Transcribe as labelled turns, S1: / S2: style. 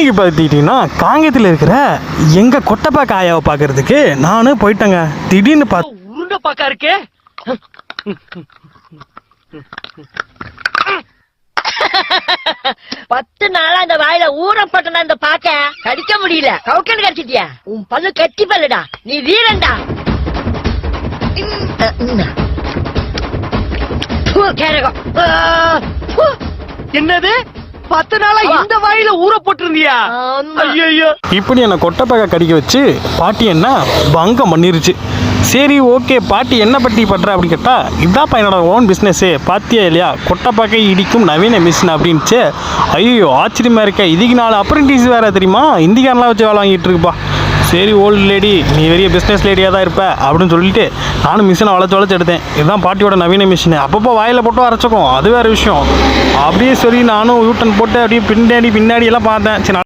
S1: இன்னைக்கு பார்த்துக்கிட்டிங்கன்னா காங்கேயத்தில் இருக்கிற எங்கள் கொட்டைப்பா காயாவை பார்க்கறதுக்கு நானும் போயிட்டேங்க. திடீர்னு
S2: உருண்டை பாக்கா இருக்கே.
S3: 10 நாளா அந்த வாயில ஊறப்பட்டனா இந்த பாக்க கடிக்க முடியல. கவுக்கன் கடிச்சிட்டியா? உன் பல்லு கட்டி பல்லுடா, நீ வீரன்டா.
S2: என்னது 10 நாளா இந்த வாயில ஊற போட்டிருந்தியா? ஐயோ,
S1: இப்படி என்னை கொட்டைப்பாக்கா கடிக்க வச்சு பாட்டி என்ன பங்கம் பண்ணிருச்சு. சரி ஓகே, பாட்டி என்ன பட்டி பண்ற அப்படின்னு கேட்டால், இதான்ப்பா என்னோட ஓன் பிஸ்னஸ்ஸு, பாத்தியா இல்லையா, கொட்டைப்பாக்கை இடிக்கும் நவீன மிஷின் அப்படின்ச்சு. ஐயோ ஆச்சரியமா இருக்க, இதுக்கு 4 அப்ரெண்டிஸ் வேறு தெரியுமா, இந்திக்காரெலாம் வச்சு வேலை வாங்கிட்டு இருக்குப்பா. சரி ஓல்டு லேடி, நீ பெரிய பிஸ்னஸ் லேடியாக தான் இருப்ப அப்படின்னு சொல்லிட்டு நானும் மிஷினை வளைச்சு எடுத்தேன். இதுதான் பாட்டியோட நவீன மிஷின். அப்பப்போ வாயில் போட்டு அரைச்சிக்கும், அது வேறு விஷயம். அப்படியே சரி நானும் யூட்டன் போட்டு அப்படியே பின்னாடி எல்லாம் பார்த்தேன். சரி